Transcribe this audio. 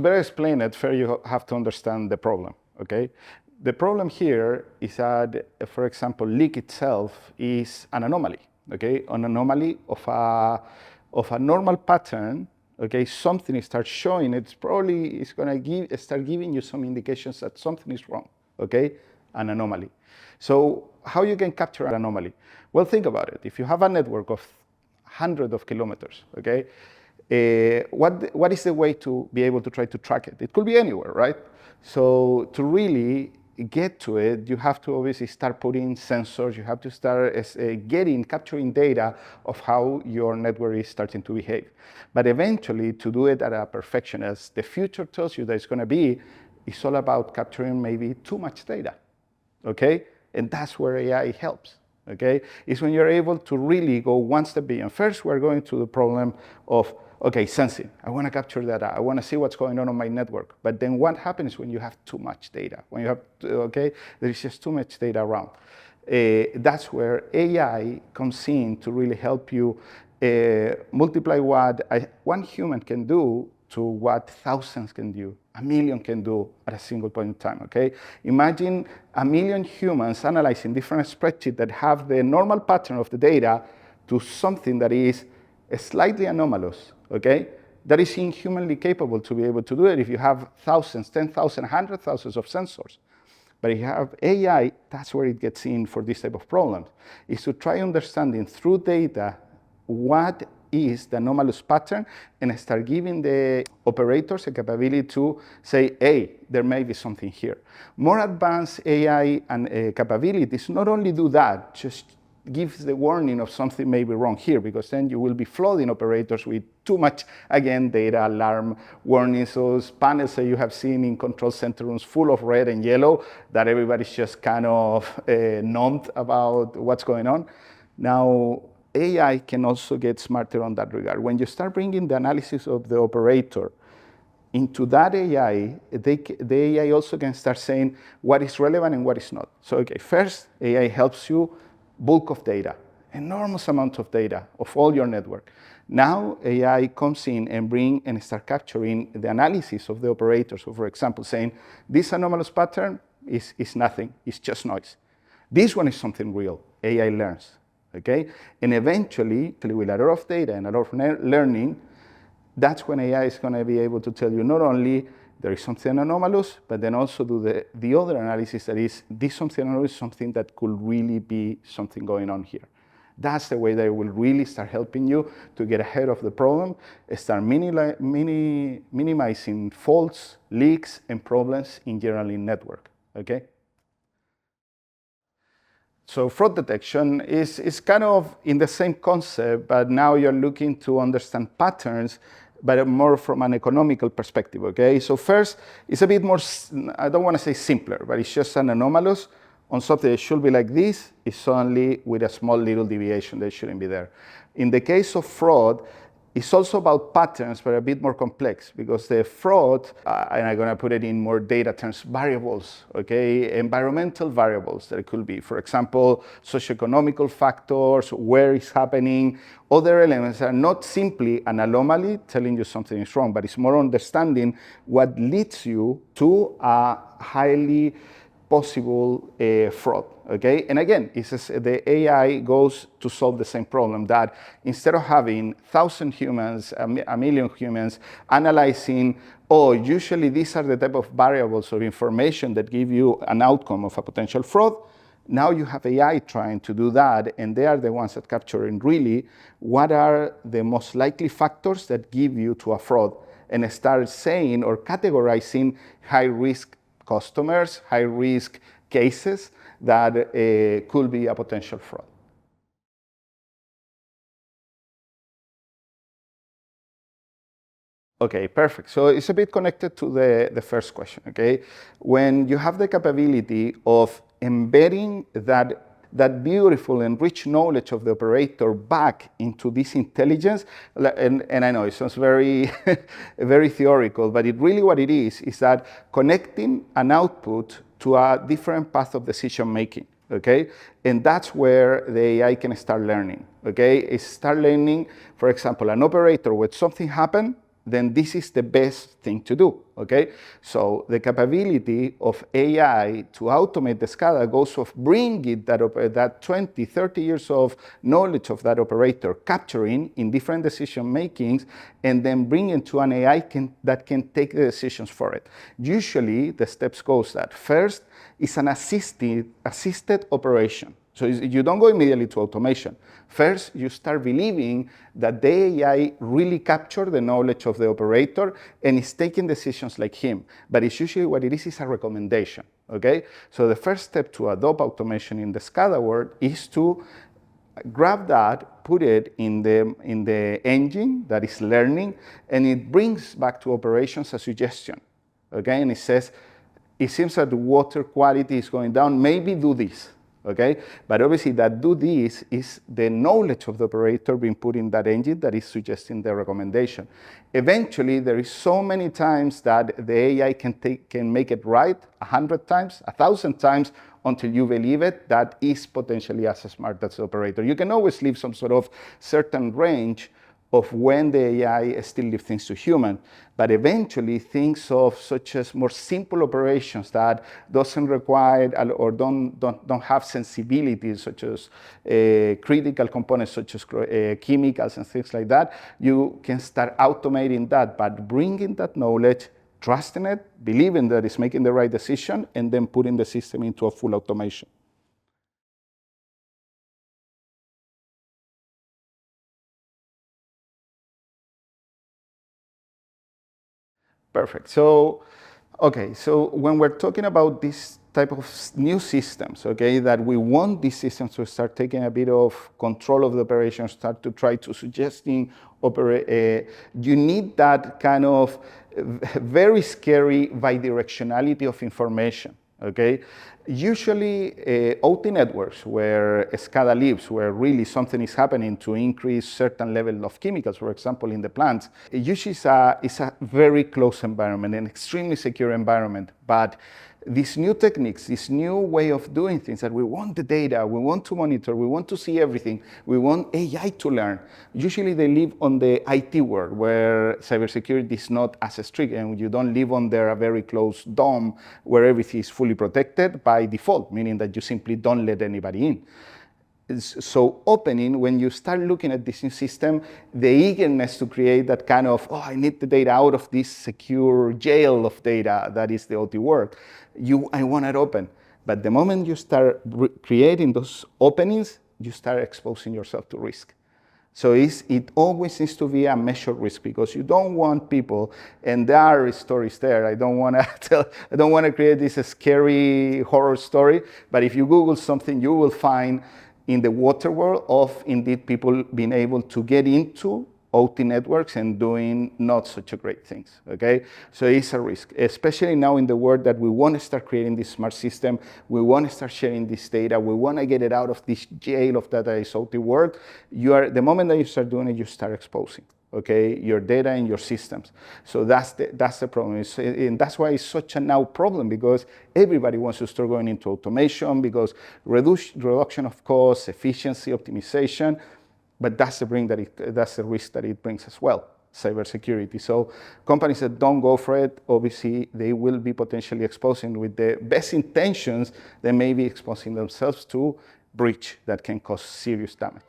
better explain it, first you have to understand the problem, okay? The problem here is that, for example, leak itself is an anomaly, okay? An anomaly of a normal pattern, okay? Something starts showing, it's probably going to start giving you some indications that something is wrong, okay? An anomaly. So how you can capture an anomaly? Well, think about it. If you have a network of hundreds of kilometers, okay? What is the way to be able to try to track it? It could be anywhere, right? So to really get to it, you have to obviously start putting sensors, you have to start capturing data of how your network is starting to behave. But eventually, to do it at a perfection, as the future tells you that it's going to be, it's all about capturing maybe too much data, okay? And that's where AI helps, okay? It's when you're able to really go one step beyond. First, we're going to the problem of, okay, sensing. I want to capture data. I want to see what's going on my network. But then what happens when you have too much data? When you have, okay, there's just too much data around. That's where AI comes in to really help you multiply what one human can do to what thousands can do, 1 million can do at a single point in time, okay? Imagine 1 million humans analyzing different spreadsheets that have the normal pattern of the data to something that is slightly anomalous, okay? That is inhumanly capable to be able to do it if you have thousands, 10,000, 100,000 of sensors. But if you have AI, that's where it gets in for this type of problems, is to try understanding through data what is the anomalous pattern and start giving the operators a capability to say, hey, there may be something here. More advanced AI and capabilities not only do that, just gives the warning of something may be wrong here, because then you will be flooding operators with too much, again, data, alarm, warnings, those panels that you have seen in control center rooms full of red and yellow that everybody's just kind of numbed about what's going on. Now, AI can also get smarter on that regard. When you start bringing the analysis of the operator into that AI, the AI also can start saying what is relevant and what is not. So, okay, first, AI helps you bulk of data, enormous amount of data of all your network. Now, AI comes in and start capturing the analysis of the operator. So, for example, saying this anomalous pattern is nothing, it's just noise. This one is something real, AI learns. Okay? And eventually, with a lot of data and a lot of learning, that's when AI is going to be able to tell you not only there is something anomalous, but then also do the other analysis that is, this something anomalous is something that could really be something going on here. That's the way that it will really start helping you to get ahead of the problem, start minimizing faults, leaks, and problems in general in network, okay? So fraud detection is kind of in the same concept, but now you're looking to understand patterns, but more from an economical perspective, okay? So first, it's a bit more, I don't want to say simpler, but it's just an anomalous on something that should be like this, is suddenly with a small little deviation that shouldn't be there. In the case of fraud, it's also about patterns, but a bit more complex, because the fraud, and I'm going to put it in more data terms, variables, okay? Environmental variables that it could be. For example, socioeconomical factors, where it's happening. Other elements are not simply an anomaly telling you something is wrong, but it's more understanding what leads you to a highly possible fraud, okay? And again, the AI goes to solve the same problem, that instead of having 1,000 humans, 1 million humans analyzing, oh, usually these are the type of variables or information that give you an outcome of a potential fraud, now you have AI trying to do that, and they are the ones that capture in really what are the most likely factors that give you to a fraud, and start saying or categorizing high-risk customers, high-risk cases that could be a potential fraud. Okay, perfect. So it's a bit connected to the first question, okay? When you have the capability of embedding that beautiful and rich knowledge of the operator back into this intelligence, and I know it sounds very, very theoretical, but really what it is that connecting an output to a different path of decision making, okay? And that's where the AI can start learning, okay? It start learning, for example, an operator when something happened, then this is the best thing to do, okay? So the capability of AI to automate the SCADA goes of bringing that 20, 30 years of knowledge of that operator, capturing in different decision makings, and then bringing to an AI that can take the decisions for it. Usually the steps goes that first is an assisted operation. So you don't go immediately to automation. First, you start believing that the AI really captured the knowledge of the operator and is taking decisions like him. But it's usually what it is a recommendation, okay? So the first step to adopt automation in the SCADA world is to grab that, put it in the engine that is learning, and it brings back to operations a suggestion, okay? And it says, it seems that the water quality is going down, maybe do this. Okay, but obviously that do this is the knowledge of the operator being put in that engine that is suggesting the recommendation. Eventually, there is so many times that the AI can make it right 100 times, 1,000 times, until you believe it, that is potentially as smart as the operator. You can always leave some sort of certain range of when the AI still leaves things to human, but eventually things of such as more simple operations that doesn't require or don't have sensibilities, such as critical components such as chemicals and things like that, you can start automating that, but bringing that knowledge, trusting it, believing that it's making the right decision, and then putting the system into a full automation. Perfect. So, okay, so when we're talking about this type of new systems, okay, that we want these systems to start taking a bit of control of the operation, start to try to suggesting, you need that kind of very scary bidirectionality of information. Okay, usually OT networks where SCADA lives, where really something is happening to increase certain level of chemicals, for example, in the plants, it usually is a very close environment, an extremely secure environment. But these new techniques, this new way of doing things, that we want the data, we want to monitor, we want to see everything, we want AI to learn. Usually they live on the IT world where cybersecurity is not as strict, and you don't live under a very close dome where everything is fully protected by default, meaning that you simply don't let anybody in. So opening, when you start looking at this new system, the eagerness to create that kind of, oh, I need the data out of this secure jail of data that is the OT world, I want it open. But the moment you start creating those openings, you start exposing yourself to risk. So it always needs to be a measured risk, because you don't want people, and there are stories there. I don't want to create this scary horror story, but if you Google something, you will find in the water world of indeed people being able to get into OT networks and doing not such a great things, okay? So it's a risk, especially now in the world that we want to start creating this smart system, we want to start sharing this data, we want to get it out of this jail of data is OT world. The moment that you start doing it, you start exposing, okay, your data and your systems. So that's the problem. And that's why it's such a now problem, because everybody wants to start going into automation, because reduction of costs, efficiency, optimization, but that's the risk that it brings as well, cybersecurity. So companies that don't go for it, obviously they will be potentially exposing, with the best intentions, they may be exposing themselves to breach that can cause serious damage.